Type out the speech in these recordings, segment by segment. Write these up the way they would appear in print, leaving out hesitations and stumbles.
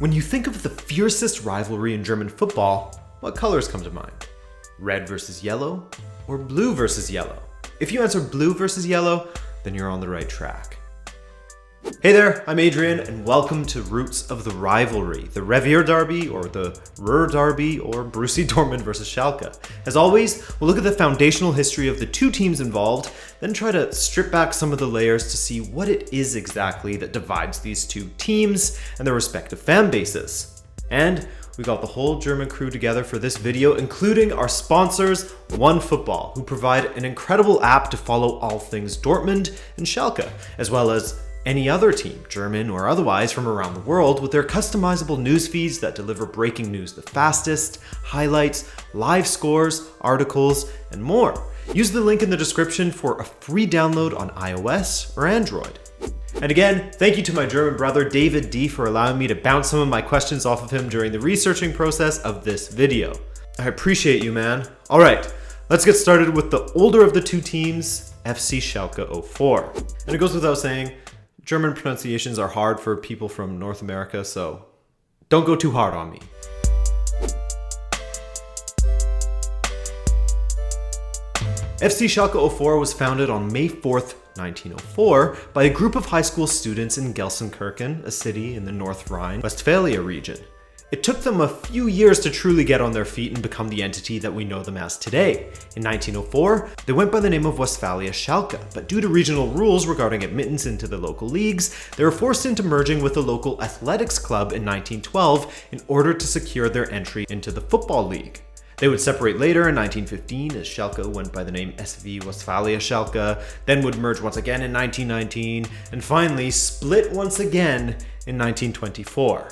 When you think of the fiercest rivalry in German football, what colors come to mind? Red versus yellow or blue versus yellow? If you answer blue versus yellow, then you're on the right track. Hey there, I'm Adrian, and welcome to Roots of the Rivalry, the Revierderby, or the Revierderby, or Borussia Dortmund versus Schalke. As always, we'll look at the foundational history of the two teams involved, then try to strip back some of the layers to see what it is exactly that divides these two teams and their respective fan bases. And we got the whole German crew together for this video, including our sponsors, OneFootball, who provide an incredible app to follow all things Dortmund and Schalke, as well as any other team, German or otherwise, from around the world, with their customizable news feeds that deliver breaking news the fastest, highlights, live scores, articles, and more. Use the link in the description for a free download on iOS or Android. And again, thank you to my German brother David D for allowing me to bounce some of my questions off of him during the researching process of this video. I appreciate you, man. All right, let's get started with the older of the two teams, FC Schalke 04. And it goes without saying, German pronunciations are hard for people from North America, so don't go too hard on me. FC Schalke 04 was founded on May 4th, 1904 by a group of high school students in Gelsenkirchen, a city in the North Rhine-Westphalia region. It took them a few years to truly get on their feet and become the entity that we know them as today. In 1904, they went by the name of Westphalia Schalke, but due to regional rules regarding admittance into the local leagues, they were forced into merging with the local athletics club in 1912 in order to secure their entry into the football league. They would separate later in 1915 as Schalke went by the name SV Westphalia Schalke, then would merge once again in 1919, and finally split once again in 1924.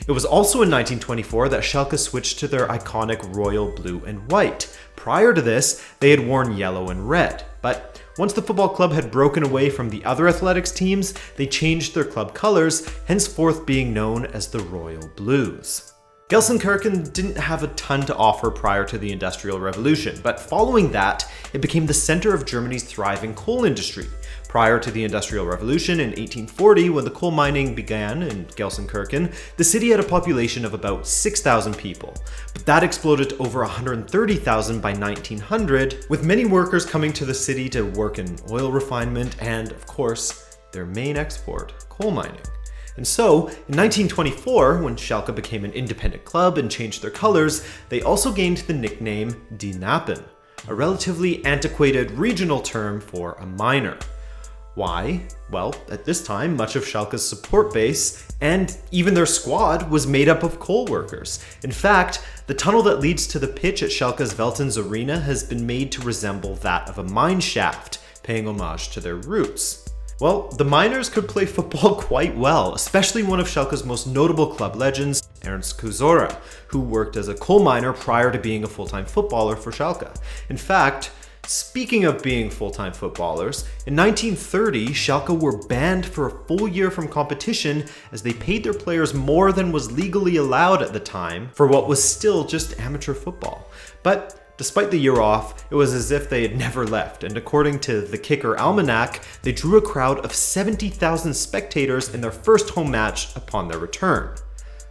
It was also in 1924 that Schalke switched to their iconic royal blue and white. Prior to this, they had worn yellow and red. But once the football club had broken away from the other athletics teams, they changed their club colors, henceforth being known as the Royal Blues. Gelsenkirchen didn't have a ton to offer prior to the Industrial Revolution, but following that, it became the center of Germany's thriving coal industry. Prior to the Industrial Revolution in 1840, when the coal mining began in Gelsenkirchen, the city had a population of about 6,000 people. But that exploded to over 130,000 by 1900, with many workers coming to the city to work in oil refinement and, of course, their main export, coal mining. And so, in 1924, when Schalke became an independent club and changed their colors, they also gained the nickname Die Knappen, a relatively antiquated regional term for a miner. Why? Well, at this time, much of Schalke's support base, and even their squad, was made up of coal workers. In fact, the tunnel that leads to the pitch at Schalke's Veltins Arena has been made to resemble that of a mine shaft, paying homage to their roots. Well, the miners could play football quite well, especially one of Schalke's most notable club legends, Ernst Kuzora, who worked as a coal miner prior to being a full-time footballer for Schalke. In fact, speaking of being full-time footballers, in 1930, Schalke were banned for a full year from competition as they paid their players more than was legally allowed at the time for what was still just amateur football. But despite the year off, it was as if they had never left, and according to the Kicker Almanac, they drew a crowd of 70,000 spectators in their first home match upon their return.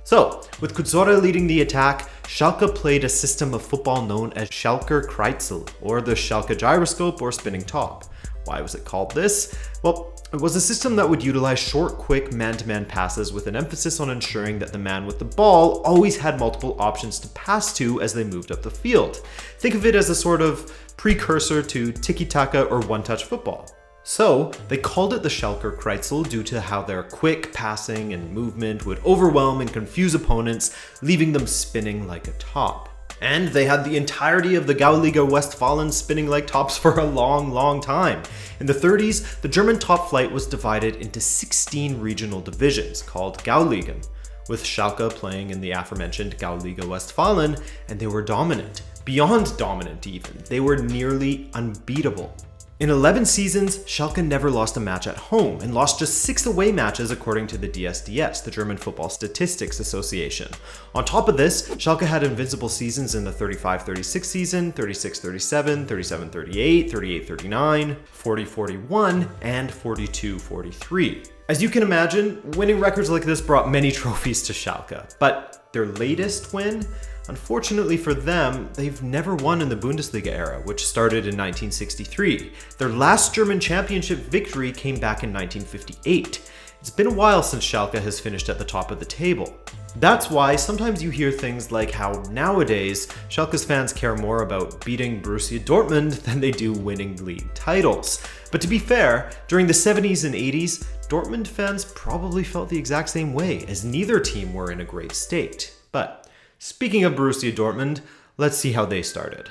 So, with Kuzora leading the attack, Schalke played a system of football known as Schalker Kreisel, or the Schalke gyroscope or spinning top. Why was it called this? Well, it was a system that would utilize short, quick man-to-man passes with an emphasis on ensuring that the man with the ball always had multiple options to pass to as they moved up the field. Think of it as a sort of precursor to tiki-taka or one-touch football. So, they called it the Schalker Kreisel due to how their quick passing and movement would overwhelm and confuse opponents, leaving them spinning like a top. And they had the entirety of the Gauliga Westfalen spinning like tops for a long time. In the 30s, the German top flight was divided into 16 regional divisions called Gauligen, with Schalke playing in the aforementioned Gauliga Westfalen, and they were dominant. Beyond dominant even, they were nearly unbeatable. In 11 seasons, Schalke never lost a match at home and lost just 6 away matches according to the DSDS, the German Football Statistics Association. On top of this, Schalke had invincible seasons in the 35-36 season, 36-37, 37-38, 38-39, 40-41, and 42-43. As you can imagine, winning records like this brought many trophies to Schalke, but their latest win? Unfortunately for them, they've never won in the Bundesliga era, which started in 1963. Their last German championship victory came back in 1958. It's been a while since Schalke has finished at the top of the table. That's why sometimes you hear things like how nowadays Schalke's fans care more about beating Borussia Dortmund than they do winning league titles. But to be fair, during the 70s and 80s, Dortmund fans probably felt the exact same way, as neither team were in a great state. But speaking of Borussia Dortmund, let's see how they started.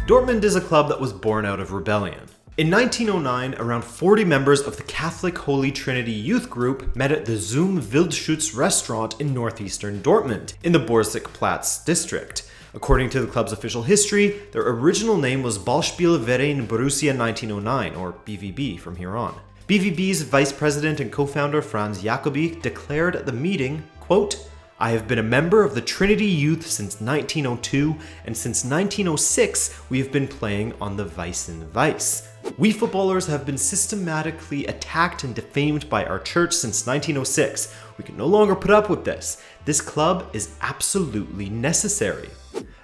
Dortmund is a club that was born out of rebellion. In 1909, around 40 members of the Catholic Holy Trinity youth group met at the Zum Wildschutz restaurant in northeastern Dortmund, in the Borsigplatz district. According to the club's official history, their original name was Ballspielverein Borussia 1909, or BVB from here on. BVB's vice president and co-founder Franz Jacobi declared at the meeting, quote, "I have been a member of the Trinity Youth since 1902, and since 1906 we have been playing on the Weißen Weiß. We footballers have been systematically attacked and defamed by our church since 1906. We can no longer put up with this. This club is absolutely necessary."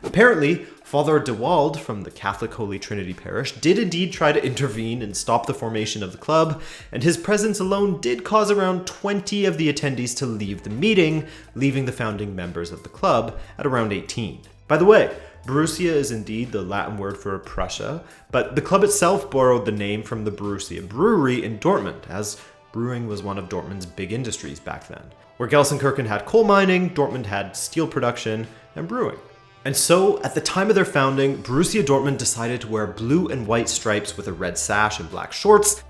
Apparently, Father De Wald from the Catholic Holy Trinity Parish did indeed try to intervene and stop the formation of the club, and his presence alone did cause around 20 of the attendees to leave the meeting, leaving the founding members of the club at around 18. By the way, Borussia is indeed the Latin word for Prussia, but the club itself borrowed the name from the Borussia brewery in Dortmund, as brewing was one of Dortmund's big industries back then. Where Gelsenkirchen had coal mining, Dortmund had steel production and brewing. And so, at the time of their founding, Borussia Dortmund decided to wear blue and white stripes with a red sash and black shorts,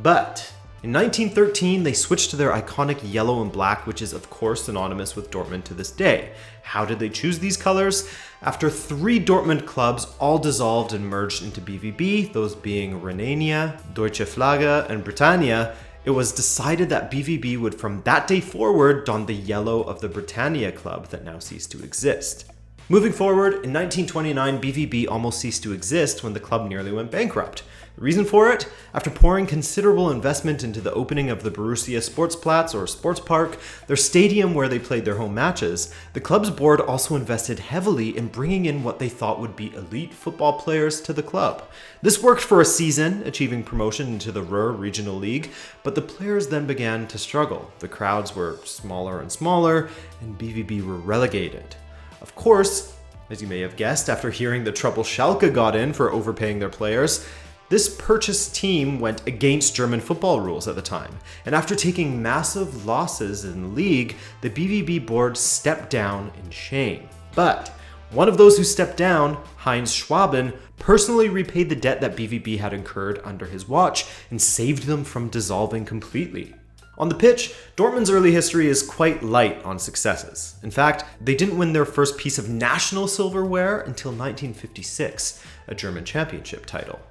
but in 1913 they switched to their iconic yellow and black, which is of course synonymous with Dortmund to this day. How did they choose these colors? After 3 Dortmund clubs all dissolved and merged into BVB, those being Rhenania, Deutsche Flagge, and Britannia, it was decided that BVB would from that day forward don the yellow of the Britannia club that now ceased to exist. Moving forward, in 1929, BVB almost ceased to exist when the club nearly went bankrupt. The reason for it? After pouring considerable investment into the opening of the Borussia Sportsplatz, or Sports Park, their stadium where they played their home matches, the club's board also invested heavily in bringing in what they thought would be elite football players to the club. This worked for a season, achieving promotion into the Ruhr Regional League, but the players then began to struggle. The crowds were smaller and smaller, and BVB were relegated. Of course, as you may have guessed after hearing the trouble Schalke got in for overpaying their players, this purchased team went against German football rules at the time, and after taking massive losses in the league, the BVB board stepped down in shame. But one of those who stepped down, Heinz Schwaben, personally repaid the debt that BVB had incurred under his watch and saved them from dissolving completely. On the pitch, Dortmund's early history is quite light on successes. In fact, they didn't win their first piece of national silverware until 1956, a German championship title.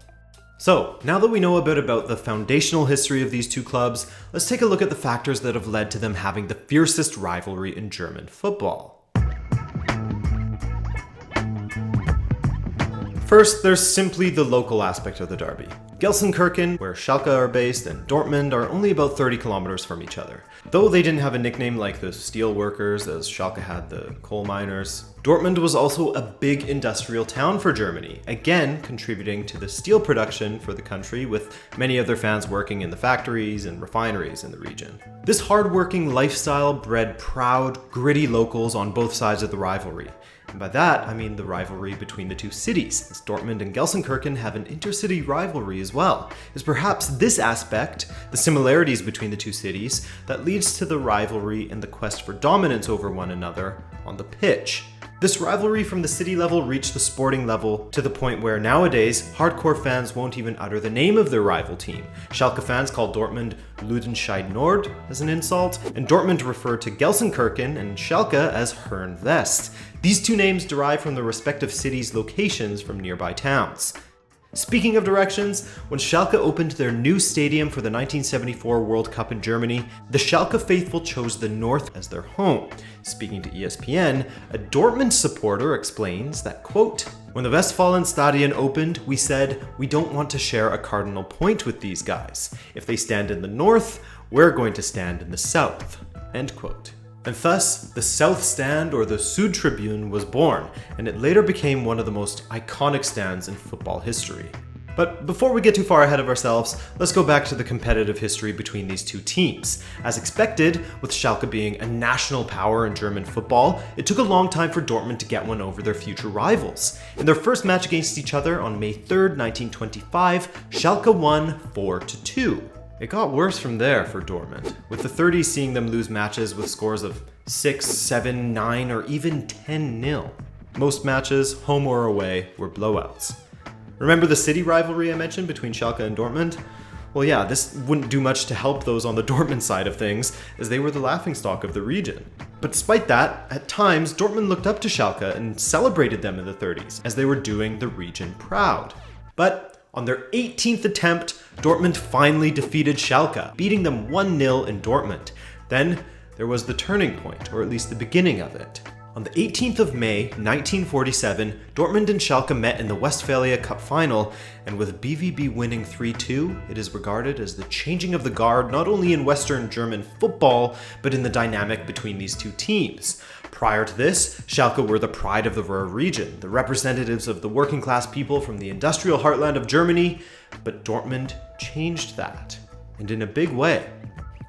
So, now that we know a bit about the foundational history of these two clubs, let's take a look at the factors that have led to them having the fiercest rivalry in German football. First, there's simply the local aspect of the derby. Gelsenkirchen, where Schalke are based, and Dortmund are only about 30 kilometers from each other. Though they didn't have a nickname like the steel workers, as Schalke had the coal miners, Dortmund was also a big industrial town for Germany, again contributing to the steel production for the country, with many of their fans working in the factories and refineries in the region. This hard-working lifestyle bred proud, gritty locals on both sides of the rivalry. And by that, I mean the rivalry between the two cities, as Dortmund and Gelsenkirchen have an intercity rivalry as well. It's perhaps this aspect, the similarities between the two cities, that leads to the rivalry and the quest for dominance over one another on the pitch. This rivalry from the city level reached the sporting level to the point where nowadays, hardcore fans won't even utter the name of their rival team. Schalke fans call Dortmund Ludenscheid Nord as an insult, and Dortmund refer to Gelsenkirchen and Schalke as Herne West. These two names derive from the respective cities' locations from nearby towns. Speaking of directions, when Schalke opened their new stadium for the 1974 World Cup in Germany, the Schalke faithful chose the north as their home. Speaking to ESPN, a Dortmund supporter explains that, quote, "When the Westfalenstadion opened, we said, we don't want to share a cardinal point with these guys. If they stand in the north, we're going to stand in the south," end quote. And thus, the South Stand, or the Südtribüne, was born, and it later became one of the most iconic stands in football history. But before we get too far ahead of ourselves, let's go back to the competitive history between these two teams. As expected, with Schalke being a national power in German football, it took a long time for Dortmund to get one over their future rivals. In their first match against each other on May 3rd, 1925, Schalke won 4-2. It got worse from there for Dortmund, with the 30s seeing them lose matches with scores of 6, 7, 9, or even 10-0. Most matches, home or away, were blowouts. Remember the city rivalry I mentioned between Schalke and Dortmund? Well yeah, this wouldn't do much to help those on the Dortmund side of things, as they were the laughingstock of the region. But despite that, at times, Dortmund looked up to Schalke and celebrated them in the 30s, as they were doing the region proud. But on their 18th attempt, Dortmund finally defeated Schalke, beating them 1-0 in Dortmund. Then there was the turning point, or at least the beginning of it. On the 18th of May, 1947, Dortmund and Schalke met in the Westphalia Cup final, and with BVB winning 3-2, it is regarded as the changing of the guard not only in Western German football, but in the dynamic between these two teams. Prior to this, Schalke were the pride of the Ruhr region, the representatives of the working class people from the industrial heartland of Germany, but Dortmund changed that, and in a big way.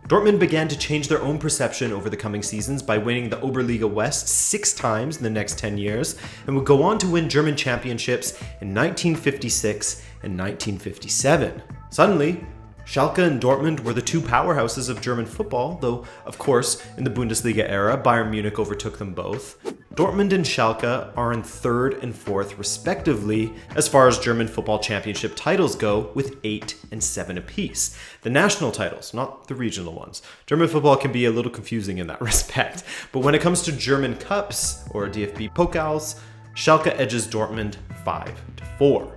Dortmund began to change their own perception over the coming seasons by winning the Oberliga West 6 times in the next 10 years, and would go on to win German championships in 1956 and 1957. Suddenly, Schalke and Dortmund were the two powerhouses of German football, though, of course, in the Bundesliga era, Bayern Munich overtook them both. Dortmund and Schalke are in 3rd and 4th, respectively, as far as German football championship titles go, with 8 and 7 apiece. The national titles, not the regional ones. German football can be a little confusing in that respect, but when it comes to German cups, or DFB Pokals, Schalke edges Dortmund 5-4.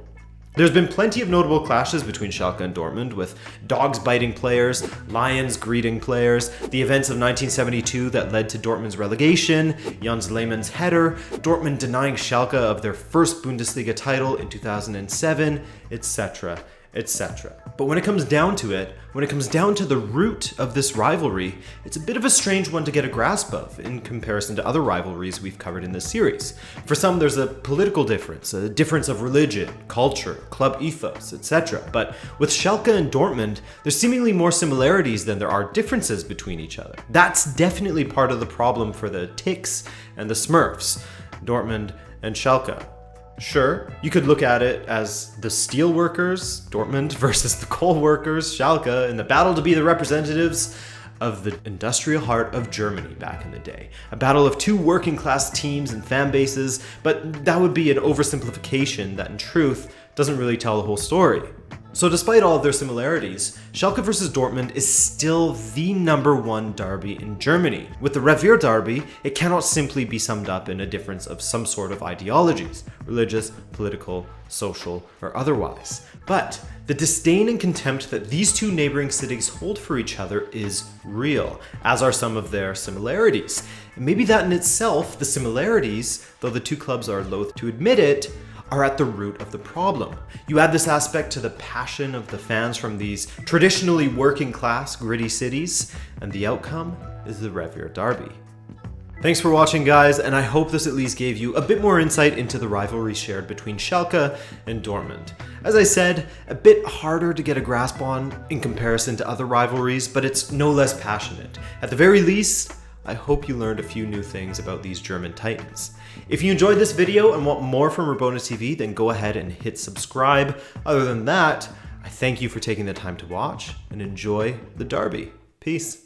There's been plenty of notable clashes between Schalke and Dortmund, with dogs biting players, lions greeting players, the events of 1972 that led to Dortmund's relegation, Jens Lehmann's header, Dortmund denying Schalke of their first Bundesliga title in 2007, etc., etc. But when it comes down to it, when it comes down to the root of this rivalry, it's a bit of a strange one to get a grasp of in comparison to other rivalries we've covered in this series. For some, there's a political difference, a difference of religion, culture, club ethos, etc. But with Schalke and Dortmund, there's seemingly more similarities than there are differences between each other. That's definitely part of the problem for the Ticks and the Smurfs, Dortmund and Schalke. Sure, you could look at it as the steel workers, Dortmund, versus the coal workers, Schalke, in the battle to be the representatives of the industrial heart of Germany back in the day. A battle of two working class teams and fan bases, but that would be an oversimplification that in truth doesn't really tell the whole story. So despite all of their similarities, Schalke versus Dortmund is still the #1 derby in Germany. With the Revierderby, it cannot simply be summed up in a difference of some sort of ideologies, religious, political, social, or otherwise. But the disdain and contempt that these two neighboring cities hold for each other is real, as are some of their similarities. And maybe that in itself, the similarities, though the two clubs are loath to admit it, are at the root of the problem. You add this aspect to the passion of the fans from these traditionally working class, gritty cities, and the outcome is the Revierderby. Thanks for watching, guys, and I hope this at least gave you a bit more insight into the rivalry shared between Schalke and Dortmund. As I said, a bit harder to get a grasp on in comparison to other rivalries, but it's no less passionate. At the very least, I hope you learned a few new things about these German titans. If you enjoyed this video and want more from Rabona TV, then go ahead and hit subscribe. Other than that, I thank you for taking the time to watch and enjoy the derby. Peace.